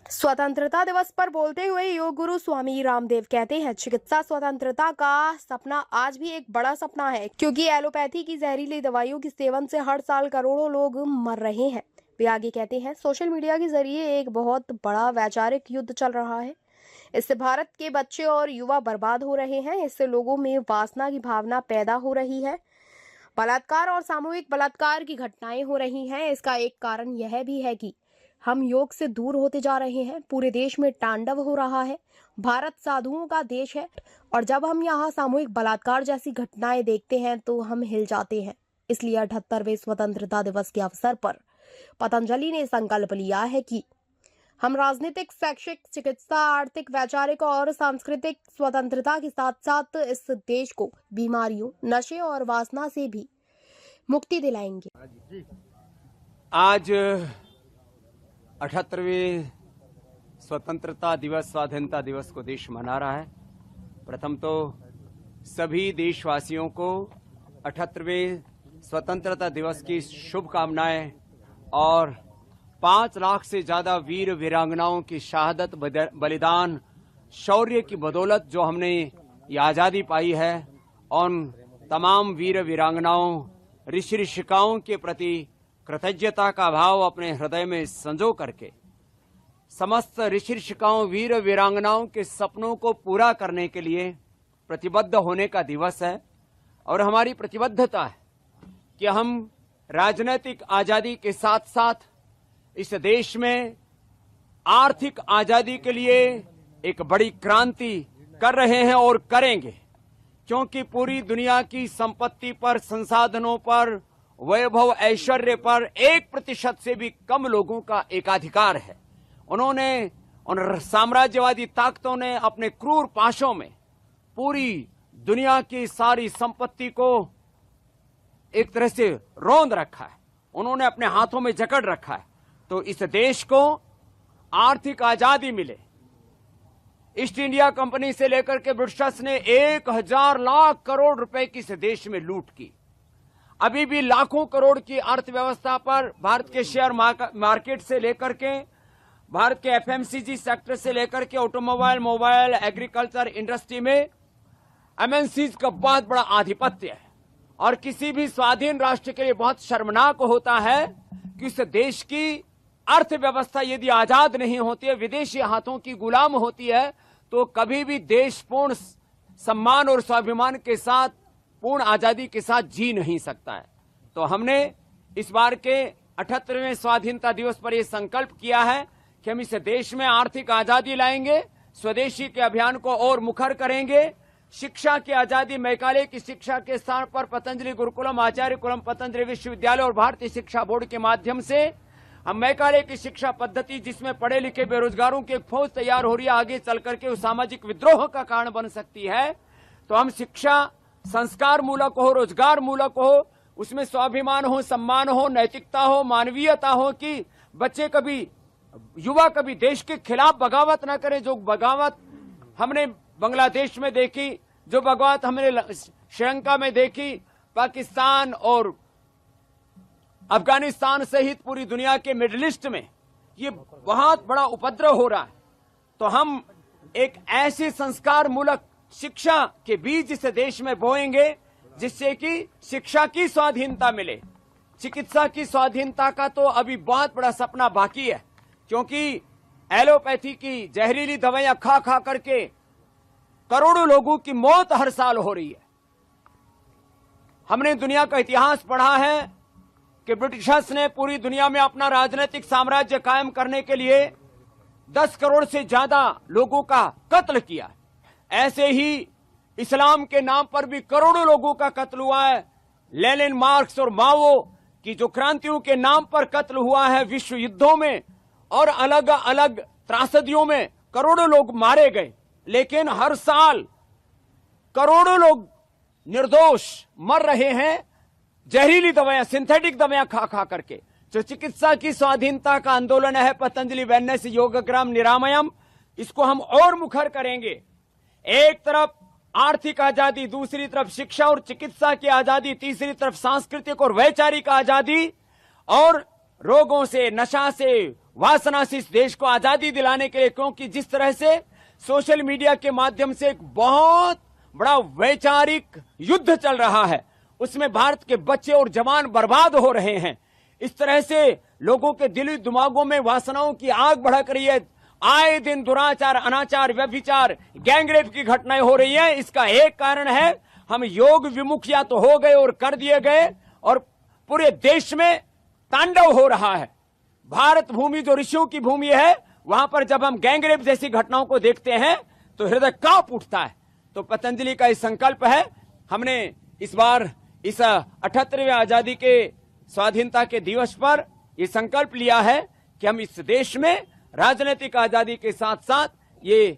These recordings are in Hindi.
स्वतंत्रता दिवस पर बोलते हुए योग गुरु स्वामी रामदेव कहते हैं, चिकित्सा स्वतंत्रता का सपना आज भी एक बड़ा सपना है, क्योंकि एलोपैथी की जहरीली दवाइयों के सेवन से हर साल करोड़ों लोग मर रहे हैं। वे आगे कहते हैं, सोशल मीडिया के जरिए एक बहुत बड़ा वैचारिक युद्ध चल रहा है। इससे भारत के बच्चे और युवा बर्बाद हो रहे हैं। इससे लोगों में वासना की भावना पैदा हो रही है। बलात्कार और सामूहिक बलात्कार की घटनाएं हो रही हैं। इसका एक कारण यह भी है कि हम योग से दूर होते जा रहे हैं। पूरे देश में तांडव हो रहा है। भारत साधुओं का देश है और जब हम यहाँ सामूहिक बलात्कार जैसी घटनाएं देखते हैं तो हम हिल जाते हैं। इसलिए 78वें स्वतंत्रता दिवस के अवसर पर पतंजलि ने संकल्प लिया है कि हम राजनीतिक, शैक्षिक, चिकित्सा, आर्थिक, वैचारिक और सांस्कृतिक स्वतंत्रता के साथ साथ इस देश को बीमारियों, नशे और वासना से भी मुक्ति दिलाएंगे। आज 78वें स्वतंत्रता दिवस, स्वाधीनता दिवस को देश मना रहा है। प्रथम तो सभी देशवासियों को 78वें स्वतंत्रता दिवस की शुभकामनाएं और 5 लाख से ज्यादा वीर वीरांगनाओं की शहादत, बलिदान, शौर्य की बदौलत जो हमने ये आज़ादी पाई है, उन तमाम वीर वीरांगनाओं, ऋषि ऋषिकाओं के प्रति कृतज्ञता का भाव अपने हृदय में संजो करके समस्त ऋषि ऋषिकाओं, वीर वीरांगनाओं के सपनों को पूरा करने के लिए प्रतिबद्ध होने का दिवस है। और हमारी प्रतिबद्धता है कि हम राजनीतिक आजादी के साथ साथ इस देश में आर्थिक आजादी के लिए एक बड़ी क्रांति कर रहे हैं और करेंगे, क्योंकि पूरी दुनिया की संपत्ति पर, संसाधनों पर, वैभव ऐश्वर्य पर 1% से भी कम लोगों का एकाधिकार है। उन्होंने, उन साम्राज्यवादी ताकतों ने अपने क्रूर पाशों में पूरी दुनिया की सारी संपत्ति को एक तरह से रौंद रखा है, उन्होंने अपने हाथों में जकड़ रखा है। तो इस देश को आर्थिक आजादी मिले। ईस्ट इंडिया कंपनी से लेकर के ब्रिटिशर्स ने 1000 लाख करोड़ रुपए की इस देश में लूट की। अभी भी लाखों करोड़ की अर्थव्यवस्था पर भारत के शेयर मार्केट से लेकर के, भारत के एफएमसीजी सेक्टर से लेकर के ऑटोमोबाइल, मोबाइल, एग्रीकल्चर इंडस्ट्री में एमएनसीज का बहुत बड़ा आधिपत्य है। और किसी भी स्वाधीन राष्ट्र के लिए बहुत शर्मनाक होता है कि इस देश की अर्थव्यवस्था यदि आजाद नहीं होती है, विदेशी हाथों की गुलाम होती है, तो कभी भी देश पूर्ण सम्मान और स्वाभिमान के साथ, पूर्ण आजादी के साथ जी नहीं सकता है। तो हमने इस बार के 78वें स्वाधीनता दिवस पर यह संकल्प किया है कि हम इस देश में आर्थिक आजादी लाएंगे, स्वदेशी के अभियान को और मुखर करेंगे, शिक्षा की आजादी, मैकाले की शिक्षा के स्थान पर पतंजलि गुरुकुलम, आचार्य कुलम पतंजलि विश्वविद्यालय और भारतीय शिक्षा बोर्ड के माध्यम से हम मैकाले की शिक्षा पद्धति, जिसमें पढ़े लिखे बेरोजगारों की एक फौज तैयार हो रही है, आगे चल करके उस सामाजिक विद्रोह का कारण बन सकती है। तो हम शिक्षा संस्कार मूलक हो, रोजगार मूलक हो, उसमें स्वाभिमान हो, सम्मान हो, नैतिकता हो, मानवीयता हो, कि बच्चे कभी, युवा कभी देश के खिलाफ बगावत न करें। जो बगावत हमने बांग्लादेश में देखी, जो बगावत हमने श्रीलंका में देखी, पाकिस्तान और अफगानिस्तान सहित पूरी दुनिया के मिडिल ईस्ट में ये बहुत बड़ा उपद्रव हो रहा है। तो हम एक ऐसी संस्कार मूलक शिक्षा के बीज इस देश में बोएंगे जिससे कि शिक्षा की स्वाधीनता मिले। चिकित्सा की स्वाधीनता का तो अभी बहुत बड़ा सपना बाकी है, क्योंकि एलोपैथी की जहरीली दवाइयां खा खा करके करोड़ों लोगों की मौत हर साल हो रही है। हमने दुनिया का इतिहास पढ़ा है कि ब्रिटिशर्स ने पूरी दुनिया में अपना राजनीतिक साम्राज्य कायम करने के लिए 10 करोड़ से ज्यादा लोगों का कत्ल किया। ऐसे ही इस्लाम के नाम पर भी करोड़ों लोगों का कत्ल हुआ है। लेनिन, मार्क्स और माओ की जो क्रांतियों के नाम पर कत्ल हुआ है, विश्व युद्धों में और अलग अलग त्रासदियों में करोड़ों लोग मारे गए। लेकिन हर साल करोड़ों लोग निर्दोष मर रहे हैं जहरीली दवाइयां, सिंथेटिक दवाइयां खा खा करके। जो चिकित्सा की स्वाधीनता का आंदोलन है, पतंजलि वेलनेस योगग्राम निरामयम, इसको हम और मुखर करेंगे। एक तरफ आर्थिक आजादी, दूसरी तरफ शिक्षा और चिकित्सा की आजादी, तीसरी तरफ सांस्कृतिक और वैचारिक आजादी, और रोगों से, नशा से, वासना से इस देश को आजादी दिलाने के लिए, क्योंकि जिस तरह से सोशल मीडिया के माध्यम से एक बहुत बड़ा वैचारिक युद्ध चल रहा है, उसमें भारत के बच्चे और जवान बर्बाद हो रहे हैं। इस तरह से लोगों के दिली दिमागों में वासनाओं की आग भड़क रही है। आए दिन दुराचार, अनाचार, व्यभिचार, गैंगरेप की घटनाएं हो रही हैं। इसका एक कारण है हम योग विमुख या तो हो गए और कर दिए गए, और पूरे देश में तांडव हो रहा है। भारत भूमि जो ऋषियों की भूमि है, वहां पर जब हम गैंगरेप जैसी घटनाओं को देखते हैं तो हृदय कांप उठता है। तो पतंजलि का इस संकल्प है, हमने इस बार इस 78वें आजादी के स्वाधीनता के दिवस पर यह संकल्प लिया है कि हम इस देश में राजनीतिक आजादी के साथ साथ ये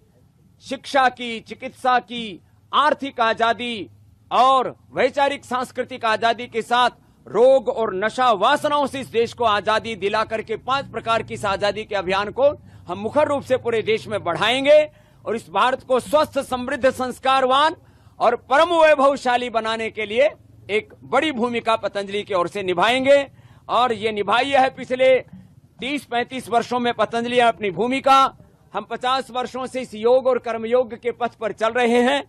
शिक्षा की, चिकित्सा की, आर्थिक आजादी और वैचारिक सांस्कृतिक आजादी के साथ रोग और नशा वासनाओं से इस देश को आजादी दिला करके 5 प्रकार की इस आजादी के अभियान को हम मुखर रूप से पूरे देश में बढ़ाएंगे और इस भारत को स्वस्थ, समृद्ध, संस्कारवान और परम वैभवशाली बनाने के लिए एक बड़ी भूमिका पतंजलि की ओर से निभाएंगे। और ये निभाई है पिछले 30-35 वर्षों में पतंजलि अपनी भूमिका। हम 50 वर्षों से इस योग और कर्मयोग के पथ पर चल रहे हैं।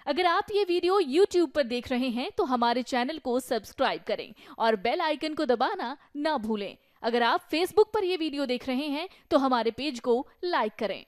अगर आप ये वीडियो YouTube पर देख रहे हैं तो हमारे चैनल को सब्सक्राइब करें और बेल आइकन को दबाना ना भूलें। अगर आप Facebook पर ये वीडियो देख रहे हैं तो हमारे पेज को लाइक करें।